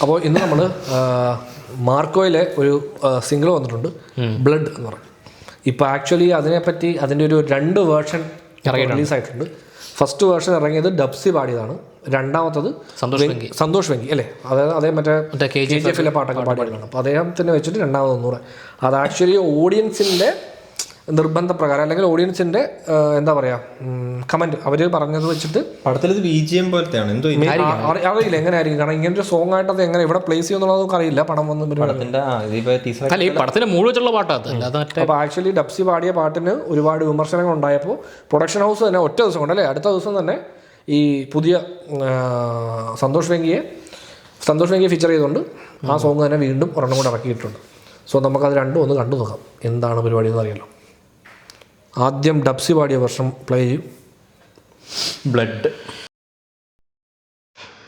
അപ്പോൾ ഇന്ന് നമ്മൾ മാർക്കോയിലെ ഒരു സിംഗിൾ വന്നിട്ടുണ്ട്, ബ്ലഡ് എന്ന് പറയും. ഇപ്പോൾ ആക്ച്വലി അതിനെപ്പറ്റി അതിൻ്റെ ഒരു 2 വേർഷൻ റിലീസായിട്ടുണ്ട്. ഫസ്റ്റ് വേർഷൻ ഇറങ്ങിയത് ഡബ്സി പാടിയതാണ്, രണ്ടാമത്തത് സന്തോഷ് വെങ്കി അല്ലേ, അതായത് അതേ മറ്റേ KGF പാട്ടൊക്കെ പാടിയതാണ്. അപ്പോൾ അദ്ദേഹത്തിനെ വെച്ചിട്ട് രണ്ടാമത് ഒന്നുകൂടെ അത് ആക്ച്വലി ഓഡിയൻസിൻ്റെ നിർബന്ധപ്രകാരം അല്ലെങ്കിൽ ഓഡിയൻസിൻ്റെ എന്താ പറയുക കമൻറ്റ് അവർ പറഞ്ഞത് വെച്ചിട്ട് പടത്തിൽ BGM പോലത്തെയാണ് എന്തോ അറിയില്ല എങ്ങനെയായിരിക്കും, കാരണം ഇങ്ങനൊരു സോങ് ആയിട്ട് അത് എങ്ങനെ ഇവിടെ പ്ലേസ് ചെയ്യുന്നുള്ളത് നമുക്ക് അറിയില്ല. പടം വന്ന് പടത്തിന്റെ മൂળ വെച്ചുള്ള പാട്ടാണ്. അപ്പോൾ ആക്ച്വലി ഡബ്സി പാടിയ പാട്ടിന് ഒരുപാട് വിമർശനങ്ങൾ ഉണ്ടായപ്പോൾ പ്രൊഡക്ഷൻ ഹൗസ് തന്നെ ഒറ്റ ദിവസം കൊണ്ട് അല്ലേ അടുത്ത ദിവസം തന്നെ ഈ പുതിയ സന്തോഷ് വെങ്കിയെ ഫീച്ചർ ചെയ്തുകൊണ്ട് ആ സോങ് തന്നെ വീണ്ടും ഒരെണ്ണം കൂടെ ഇറക്കിയിട്ടുണ്ട്. സോ നമുക്കത് രണ്ടും ഒന്ന് കണ്ടു നോക്കാം എന്താണ് പരിപാടി എന്ന് അറിയാലോ. ആദ്യം ഡബ്സി പാടിയ വർഷം പ്ലേ ചെയ്യും. ബ്ലഡ്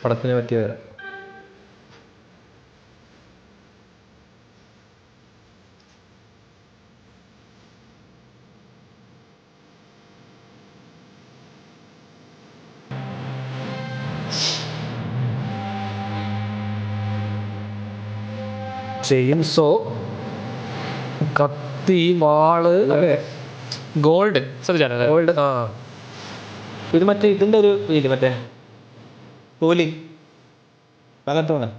പടത്തിനെ പറ്റിയ വരാം. ചെയിൻസോ, കത്തി, വാള്, ഗോൾഡ്. ഗോൾഡ്. ഇത് മറ്റേ ഇതിൻ്റെ ഒരു ഇത് മറ്റേ കൂലി അങ്ങനത്തെ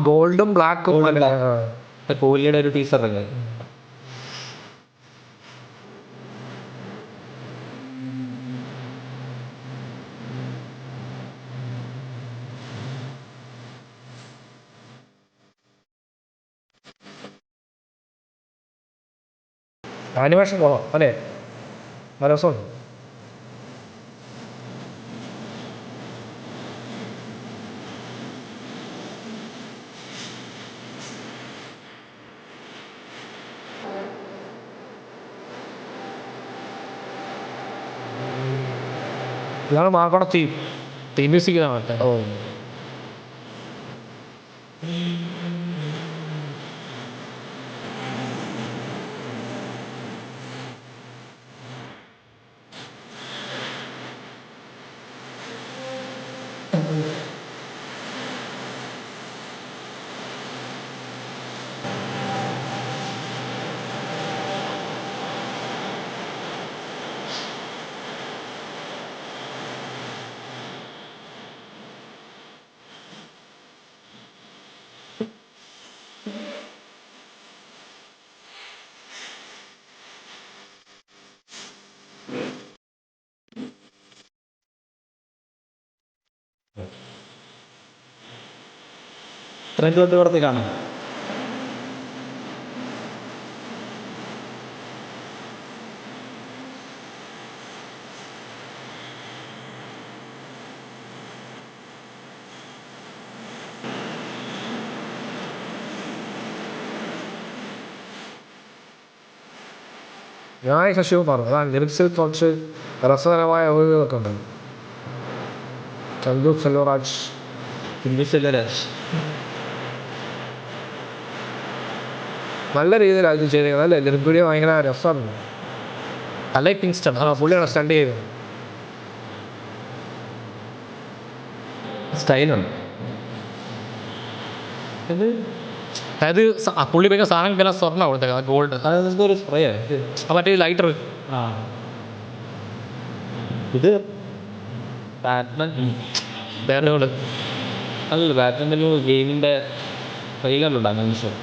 ഗോൾഡും ബ്ലാക്കും കൂലിയുടെ ഒരു ടീസർ ഇറങ്ങി. ആനിമേഷൻ കൊള്ളാം അല്ലേ, നല്ല രസമുണ്ട്. ഇതാണ് മാർക്കോടെ തീം മ്യൂസിക്. ഓ ട്രെൻഡ് വന്ന് പടത്തിൽ കാണാം. ഞാൻ ശശിവും പറഞ്ഞു അതാണ് ലിറിക്സിൽ കുറച്ച് രസകരമായ ഒഴിവുകളൊക്കെ ഉണ്ട്. ചന്തു സെൽവരാജ്, നല്ല രീതിയിലാണ് ഇത് ചെയ്തേക്കുന്നത് അല്ലേ. ലിറിക് വീഡിയോ ഭയങ്കര രസമാണ്. പുള്ളിയാണ് സ്റ്റണ്ട് ചെയ്തത്. സ്റ്റൈലുണ്ട്. അതായത് പുള്ളി ഭയങ്കര സാധനം വില സ്വർണ്ണം കൊടുത്തേക്ക ഗോൾഡ്. അതെന്തോ സ്പ്രേ മറ്റേ ലൈറ്റർ. ഇത് ബാറ്റ്മാൻ വേറെ അല്ല ബാറ്റ്മാൻ്റെ ഒരു ഗെയിമിൻ്റെ കൈകളുണ്ട് അങ്ങനെ ഷോ.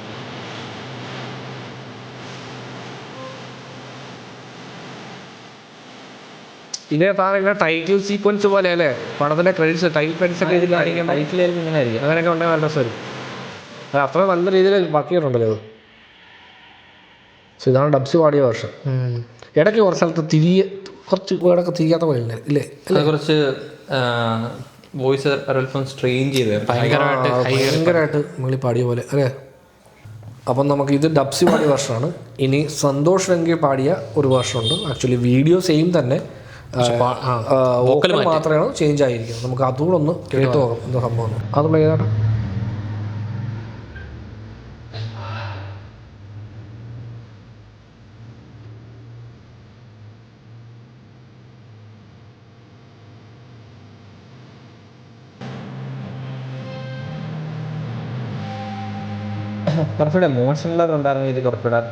ഇതേ സാധനം ഇങ്ങനെ ടൈറ്റിൽ സീക്വൻസ് പോലെ അല്ലേ പടത്തിൻ്റെ ക്രെഡിറ്റ്സ് ടൈറ്റിൽസ് ഒക്കെ ഇതിൽ ടൈറ്റിലായിരിക്കും ഇങ്ങനെ ആയിരിക്കും. അങ്ങനെയൊക്കെ ഉണ്ടെങ്കിൽ നല്ല രസമായിരിക്കും. അത് അത്ര നല്ല രീതിയിൽ ബാക്കിയിട്ടുണ്ടല്ലോ അത്. സോ ഇതാണ് ഡബ്സി പാടിയ വർഷം. ഇടയ്ക്ക് കുറച്ച് സ്ഥലത്ത് കുറച്ച് വേർഡൊക്കെ തിരിയാത്ത പോലെ ഇല്ലേ, കുറച്ച് വോയിസ് ഒരൽപ്പം സ്ട്രെയിൻ ചെയ്ത് ഭയങ്കരമായിട്ട് മുള്ളി പാടിയ പോലെ അല്ലേ. അപ്പം നമുക്ക് ഇത് ഡബ്സി പാടിയ വർഷമാണ്. ഇനി സന്തോഷ് വെങ്കി പാടിയ ഒരു വർഷമുണ്ട്. ആക്ച്വലി വീഡിയോ സെയിം തന്നെ, വോക്കൽ മാത്രമാണ് ചേഞ്ച് ആയിരിക്കുന്നത്. നമുക്ക് അതുകൂടെ ഒന്ന് കേട്ട് നോക്കാം എന്താ സംഭവം. അത് പ്ലേ ചെയ്താണ്. കുറച്ചുകൂടെ എമോഷണൽ ഉണ്ടായിരുന്നു ഇത് കുറച്ചുകൂടെ.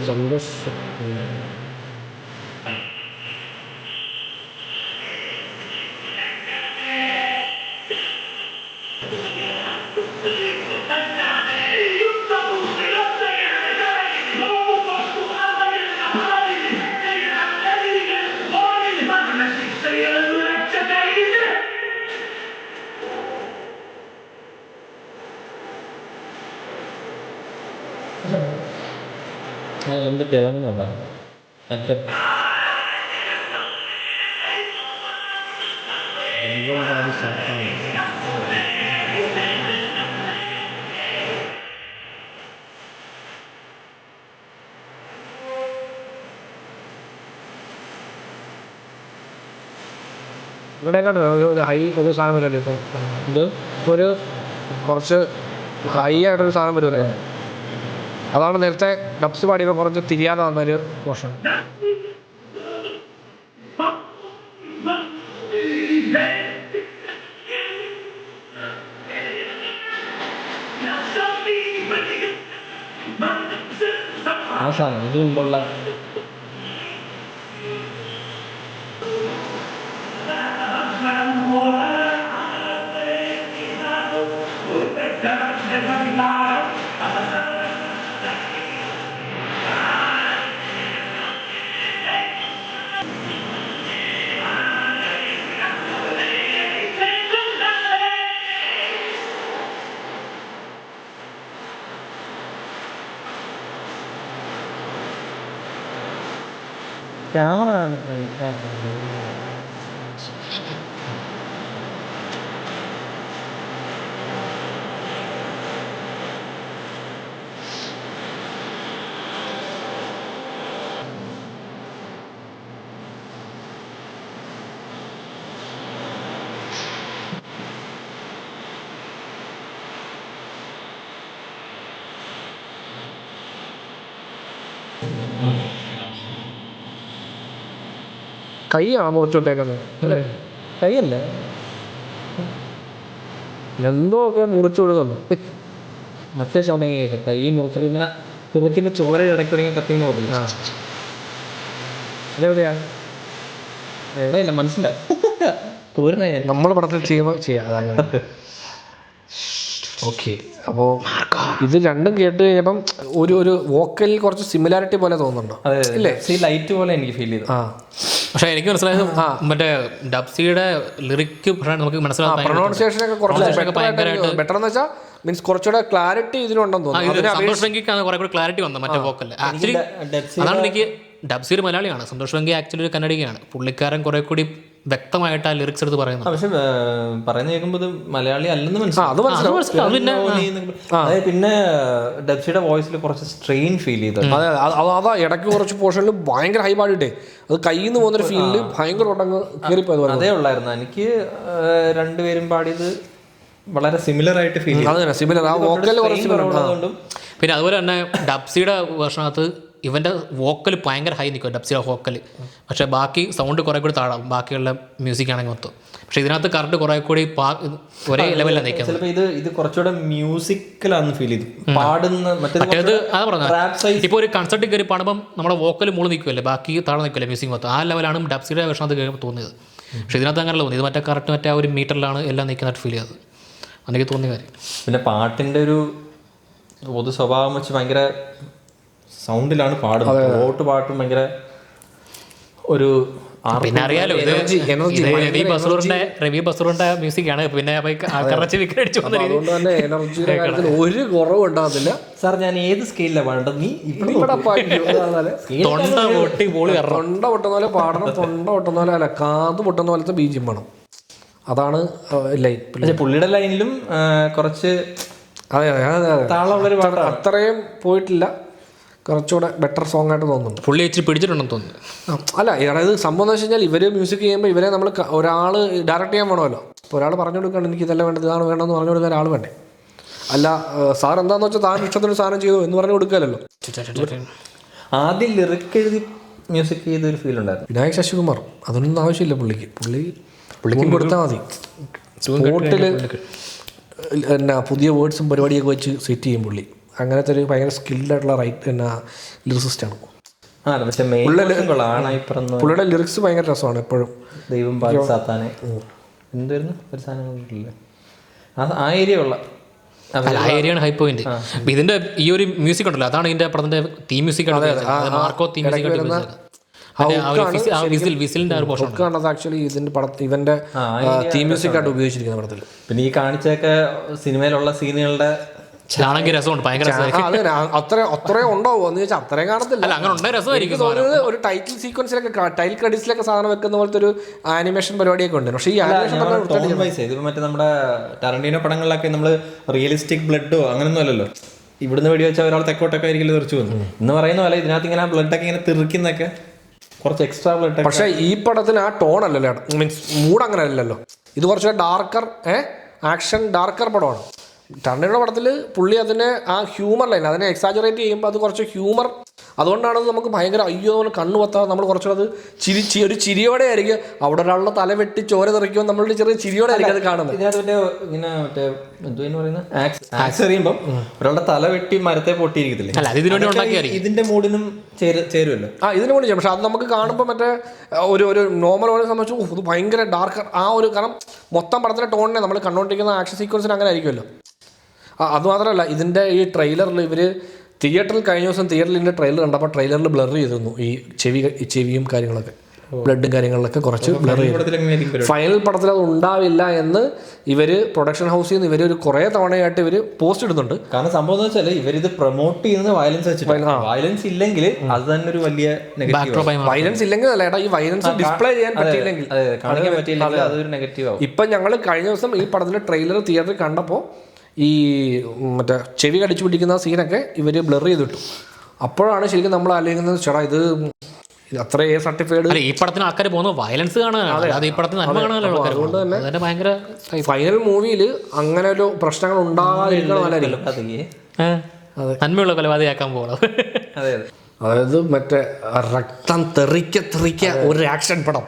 സന്തോഷം. എന്ത് തിളങ്ങുന്നുണ്ടോ എൻ്റെ ഇവിടെയൊക്കെ ഒരു ഹൈ ഒരു സാധനം വരുമല്ലോ ഇപ്പം. ഇത് ഇപ്പോൾ ഒരു കുറച്ച് ഹൈ ആയിട്ടൊരു സാധനം വരുമല്ലേ, അതാണ് നേരത്തെ ഡബ്സ് പാടിയപ്പോൾ കുറച്ച് തിരിയാതെ വന്നൊരു പോർഷൻ. ആ സാധനം ഇത് മുമ്പുള്ള ക്യാമറ കൈയാണ് മുറിച്ചിട്ടേക്കുന്നത് അല്ലേ? കൈയല്ല, എന്തോ ഒക്കെ മുറിച്ചു കൊടുക്കുന്നു. അത്യാവശ്യം ഉണ്ടെങ്കിൽ കൈ നോക്കുന്ന തുറക്കിൻ്റെ ചോര ഇടയ്ക്ക് തുടങ്ങി കത്തിന്ന് നോക്കില്ല. അതെവിടെയാ? എവിടെയില്ല മനസ്സിലായി പൂർണ്ണ നമ്മൾ പടത്തിൽ ചെയ്യുമ്പോൾ ചെയ്യാം അതങ്ങനെ. ഓക്കെ, അപ്പോൾ ഇത് രണ്ടും കേട്ട് കഴിഞ്ഞപ്പം ഒരു വോക്കലിൽ കുറച്ച് സിമിലാരിറ്റി പോലെ തോന്നുന്നുണ്ടോ? ഇല്ലേ, ലൈറ്റ് പോലെ എനിക്ക് ഫീൽ ചെയ്തു. ആ, പക്ഷേ എനിക്ക് മനസ്സിലായത് മറ്റേ ഡബ്സിയുടെ ലിറിക്ക് നമുക്ക് മനസ്സിലാക്കാൻ പ്രൊണൗൺസിയേഷൻ ഒക്കെ കുറച്ച് ബെറ്റർ എന്ന് വെച്ചാൽ മീൻസ് കുറച്ചുകൂടെ ക്ലാരിറ്റി ഇതിലുണ്ടെന്ന് തോന്നുന്നു. സന്തോഷ് വെങ്കിക്കാണ് കുറെ കൂടി ക്ലാരിറ്റി വന്നത് മറ്റേ വോക്കലിൽ. ആക്ച്വലി അതാണ് എനിക്ക് ഡബ്സി ഒരു മലയാളിയാണ്, സന്തോഷ് വെങ്കി ആക്ച്വലി ഒരു കന്നഡികയാണ്. പുള്ളിക്കാരൻ കുറെ കൂടി വ്യക്തമായിട്ട് ആ ലിറിക്സ് എടുത്ത് പറയുന്നത്. പക്ഷെ പറയുന്ന കേൾക്കുമ്പോൾ മലയാളി അല്ലെന്ന് അത് മനസ്സിലാവും. പിന്നെ ഡബ്സിയുടെ വോയിസിൽ കുറച്ച് സ്ട്രെയിൻ ഫീൽ ചെയ്തു. അതെ, അതാ ഇടയ്ക്ക് കുറച്ച് പോർഷനിൽ ഭയങ്കര ഹൈ പാടിയിട്ടേ അത് കയ്യിൽ നിന്ന് പോകുന്നൊരു ഫീലില് ഭയങ്കര ഉടങ്ങ് കയറിപ്പോയത്. അതേ ഉള്ളായിരുന്നു എനിക്ക്. രണ്ടുപേരും പാടിയത് വളരെ സിമിലർ ആയിട്ട് ഫീൽ ചെയ്തു. സിമിലർ ആ വോക്കൽ ഉള്ളതുകൊണ്ടും. പിന്നെ അതുപോലെ തന്നെ ഡബ്സിയുടെ വേർഷനകത്ത് ഇവൻ്റെ വോക്കൽ ഭയങ്കര ഹൈ നിൽക്കും, ഡബ്സിയുടെ വോക്കൽ. പക്ഷേ ബാക്കി സൗണ്ട് കുറേ കൂടി താഴാം ബാക്കിയുള്ള മ്യൂസിക് ആണെങ്കിൽ മൊത്തം. പക്ഷെ ഇതിനകത്ത് കറക്റ്റ് കുറേ കൂടി ഒരേ ലെവലിലാണ് നിൽക്കുന്നത്. ചിലപ്പോൾ ഇത് കുറച്ചുകൂടെ മ്യൂസിക്കലാണെന്ന് ഫീൽ ചെയ്തു. പാടുന്ന മറ്റേത് അതാ പറഞ്ഞത്, ഇപ്പോൾ ഒരു കൺസേർട്ടിൽ കയറി പാടുമ്പം നമ്മുടെ വോക്കൽ മുകളിൽ നിൽക്കുമല്ലേ, ബാക്കി താഴെ നിൽക്കില്ല മ്യൂസിക് മൊത്തം. ആ ലെവലാണ് ഡബ്സിയുടെ വേർഷനകത്ത് കേൾക്കുമ്പോൾ തോന്നിയത്. പക്ഷേ ഇതിനകത്ത് അങ്ങനെ തോന്നി ഇത് മറ്റേ കറക്റ്റ് മറ്റേ ആ ഒരു മീറ്ററിലാണ് എല്ലാം നിൽക്കുന്നതായിട്ട് ഫീൽ ചെയ്തത്. എനിക്ക് തോന്നിയ കാര്യം. പിന്നെ പാട്ടിൻ്റെ ഒരു പൊതു സ്വഭാവം വെച്ച് ഭയങ്കര സൗണ്ടിലാണ് പാടുന്നത്. ഓട്ട് പാട്ടും ഭയങ്കര ഒരു പിന്നെ അറിയാലോ ഇത് രവി ബസൂറിന്റെ മ്യൂസിക് ആണ്. പിന്നെ ആൾക്കാരുടെ വിക്കറ്റ് അടിച്ചു വന്ന രീതി അതുകൊണ്ട് തന്നെ എനർജിയുടെ കാര്യത്തിൽ ഒരു കുറവും ഉണ്ടാകത്തില്ല. സാർ ഞാൻ ഏത് സ്കെയിലാണ് വേണ്ടത്, നീ തൊണ്ട പൊട്ടി പോളി തൊണ്ട പൊട്ടുന്ന പോലെ പാടണം, തൊണ്ട പൊട്ടുന്ന പോലെ അല്ല കാത് പൊട്ടുന്ന പോലത്തെ ബീജിയം വേണം. അതാണ് ലൈൻ. പക്ഷെ പുള്ളിയുടെ ലൈനിലും കുറച്ച് അതെ അതെ അതെ താളമുള്ളൊരു പാട്ടാണ്. അത്രയും പോയിട്ടില്ല. കുറച്ചുകൂടെ ബെറ്റർ സോങ് ആയിട്ട് തോന്നുന്നുണ്ട്. പുള്ളി വെച്ച് പിടിച്ചിട്ടുണ്ടെന്ന് തോന്നുന്നു. അല്ല, അതായത് സംഭവം എന്ന് വെച്ച് കഴിഞ്ഞാൽ ഇവർ മ്യൂസിക് ചെയ്യുമ്പോൾ ഇവരെ നമ്മൾ ഒരാൾ ഡയറക്റ്റ് ചെയ്യാൻ വേണമല്ലോ. ഇപ്പോൾ ഒരാൾ പറഞ്ഞു കൊടുക്കുകയാണ് എനിക്ക് ഇതെല്ലാം വേണ്ടത്, ഇതാണ് വേണമെന്ന് പറഞ്ഞു കൊടുക്കാൻ ഒരാൾ വേണ്ടേ. അല്ല സാർ എന്താണെന്ന് വെച്ചാൽ താൻ ഇഷ്ടത്തിന് സാധനം ചെയ്തു എന്ന് പറഞ്ഞു കൊടുക്കാമല്ലോ. ആദ്യം ലിറിക് എഴുതി മ്യൂസിക് ചെയ്തൊരു ഫീൽ ഉണ്ടായിരുന്നു വിനായക് ശശികുമാർ. അതൊന്നും ആവശ്യമില്ല പുള്ളിക്കും കൊടുത്താൽ മതി. സ്പോട്ടിൽ എന്നാ പുതിയ വേർഡ്സും പരിപാടിയൊക്കെ വെച്ച് സെറ്റ് ചെയ്യും പുള്ളി. അങ്ങനത്തെ ഒരു ഭയങ്കര സ്കിൽഡ് ആയിട്ടുള്ള ലിറിസിസ്റ്റാണ്. പുള്ളിയുടെ ലിറിക്സ് ഭയങ്കര രസമാണ് എപ്പോഴും. ദൈവം സാത്താനെ എന്തായിരുന്നു ഒരു സാധനം ആ ഏരിയ ഉള്ള ആ ഏരിയയാണ് ഹൈ പോയിന്റ്. ഇതിന്റെ ഈ ഒരു മ്യൂസിക് ഉണ്ടല്ലോ, അതാണ് ഇതിന്റെ പടത്തിന്റെ theme music. Marco theme music വിസിലിന്റെ ഒരു പോർഷൻ ആക്ച്വലി ഇതിന്റെ ഇവന്റെ തീം മ്യൂസിക് ആയിട്ട് ഉപയോഗിച്ചിരിക്കുന്ന പടത്തിൽ. പിന്നെ ഈ കാണിച്ചൊക്കെ സിനിമയിലുള്ള സീനുകളുടെ ആണെങ്കിൽ രസമുണ്ട്, ഭയങ്കര അത്രയും ഉണ്ടാവും എന്ന് ചോദിച്ചാൽ അത്രയും കാണത്തില്ല. അല്ല, അങ്ങനെ ഉണ്ടായ രസമായിരിക്കും. ഒരു ടൈറ്റിൽ സീക്വൻസിലൊക്കെ ടൈറ്റിൽ ക്രെഡിറ്റ്സിലൊക്കെ സാധനം വെക്കുന്ന പോലത്തെ ഒരു ആനിമേഷൻ പരിപാടിയൊക്കെ ഉണ്ട്. പക്ഷേ ഈ ഇതിപ്പോ മറ്റേ നമ്മുടെ ടാരന്റീനോ പടങ്ങളിലൊക്കെ നമ്മള് റിയലിസ്റ്റിക് ബ്ലഡോ അങ്ങനൊന്നും അല്ലല്ലോ. ഇവിടുന്ന് വെടി വെച്ചാൽ ഒരാൾ തെക്കോട്ടൊക്കെ ആയിരിക്കും തെറിച്ചു വന്നു എന്ന് പറയുന്ന പോലെ ഇതിനകത്ത് ഇങ്ങനെ ബ്ലഡൊക്കെ ഇങ്ങനെ തെറിക്കുന്നൊക്കെ കുറച്ച് എക്സ്ട്രാ ബ്ലഡ്. പക്ഷേ ഈ പടത്തിന് ആ ടോൺ അല്ലല്ലോ, മീൻസ് മൂഡ് അങ്ങനെ അല്ലല്ലോ. ഇത് കുറച്ച് ഡാർക്കർ ആക്ഷൻ ഡാർക്കർ പടമാണ്. ടാരന്റീനോ പടത്തിൽ പുള്ളി അതിനെ ആ ഹ്യൂമർ ലൈൻ അതിനെ എക്സാജറേറ്റ് ചെയ്യുമ്പോൾ അത് കുറച്ച് ഹ്യൂമർ, അതുകൊണ്ടാണ് നമുക്ക് ഭയങ്കര അയ്യോ കണ്ണു പത്താതെ നമ്മൾ കുറച്ചത് ഒരു ചിരിയോടെ ആയിരിക്കും. അവിടെ ഒരാളുടെ തല വെട്ടി ചോര തെറിക്കുമ്പോൾ നമ്മളുടെ ചെറിയ ചിരിയോടെ ആയിരിക്കും അത് കാണുന്നത്. ഇതിനകത്ത് ഇങ്ങനെ മറ്റേ എന്തുവെന്ന് പറയുന്നത് ആക്സ് എറിയുമ്പോൾ ഒരാളുടെ തല വെട്ടി മരത്തെ പൊട്ടിയിരിക്കത്തില്ലേ, ഇതിന്റെ മൂഡിനും ചേരുമല്ലോ. ഇതിന് വേണ്ടി ചെയ്യാം. പക്ഷെ അത് നമുക്ക് കാണുമ്പോൾ മറ്റേ ഒരു നോർമൽ ഓനെ സംബന്ധിച്ച് ഇത് ഭയങ്കര ഡാർക്ക് ആ ഒരു, കാരണം മൊത്തം പടത്തിലെ ടോണിനെ നമ്മൾ കണ്ടുകൊണ്ടിരിക്കുന്ന ആക്ഷൻ സീക്വൻസിന് അങ്ങനെ ആയിരിക്കുമല്ലോ. അതുമാത്രമല്ല ഇതിൻ്റെ ഈ ട്രെയിലറിൽ ഇവർ തിയേറ്ററിൽ കഴിഞ്ഞ ദിവസം തിയേറ്ററിൽ ട്രെയിലർ കണ്ടപ്പോൾ ട്രെയിലറിൽ ബ്ലർ ചെയ്തിരുന്നു ഈ ചെവിയും കാര്യങ്ങളൊക്കെ, ബ്ലഡും കാര്യങ്ങളിലൊക്കെ കുറച്ച് ബ്ലർ ചെയ്തു. ഫൈനൽ പടത്തിൽ അത് ഉണ്ടാവില്ല എന്ന് ഇവർ പ്രൊഡക്ഷൻ ഹൗസിൽ നിന്ന് ഇവർ ഒരു കുറേ തവണയായിട്ട് ഇവർ പോസ്റ്റ് ഇടുന്നുണ്ട്. കാരണം സംഭവം എന്ന് വെച്ചാൽ ഇവരിത് പ്രൊമോട്ട് ചെയ്യുന്നത് വയലൻസ് വെച്ചിട്ട്, വയലൻസ് ഇല്ലെങ്കിൽ അത് തന്നെ ഒരു വലിയ വയലൻസ് ഇല്ലെങ്കിൽ അല്ല ഈ വയലൻസ് ഡിസ്പ്ലേ ചെയ്യാൻ പറ്റിയില്ലെങ്കിൽ കാണിക്കാൻ പറ്റിയില്ലെങ്കിൽ അതൊരു നെഗറ്റീവ് ആവും. ഇപ്പം ഞങ്ങൾ കഴിഞ്ഞ ദിവസം ഈ പടത്തിൻ്റെ ട്രെയിലർ തിയേറ്ററിൽ കണ്ടപ്പോൾ ഈ മറ്റേ ചെവി കടിച്ചു പിടിക്കുന്ന സീനൊക്കെ ഇവർ ബ്ലർ ചെയ്തിട്ടു. അപ്പോഴാണ് ശരിക്കും നമ്മൾ ആലോചിക്കുന്നത്, ചേട്ടാ ഇത് അത്ര സർട്ടിഫൈഡ്. ഈ പടത്തിന് ആൾക്കാർ പോകുന്നത് വയലൻസ് കാണാനാണ്, ഈ പടത്തിന് നന്മ കാണാനല്ലോ. അതുകൊണ്ട് തന്നെ ഭയങ്കര ഫൈനൽ മൂവിയിൽ അങ്ങനെ ഒരു പ്രശ്നങ്ങൾ ഉണ്ടാകാതിരിക്കണം. നന്മയുള്ള കൊലപാതകയാക്കാൻ പോകണം. അതായത് മറ്റേ രക്തം തെറിക്ക ഒരു ആക്ഷൻ പടം.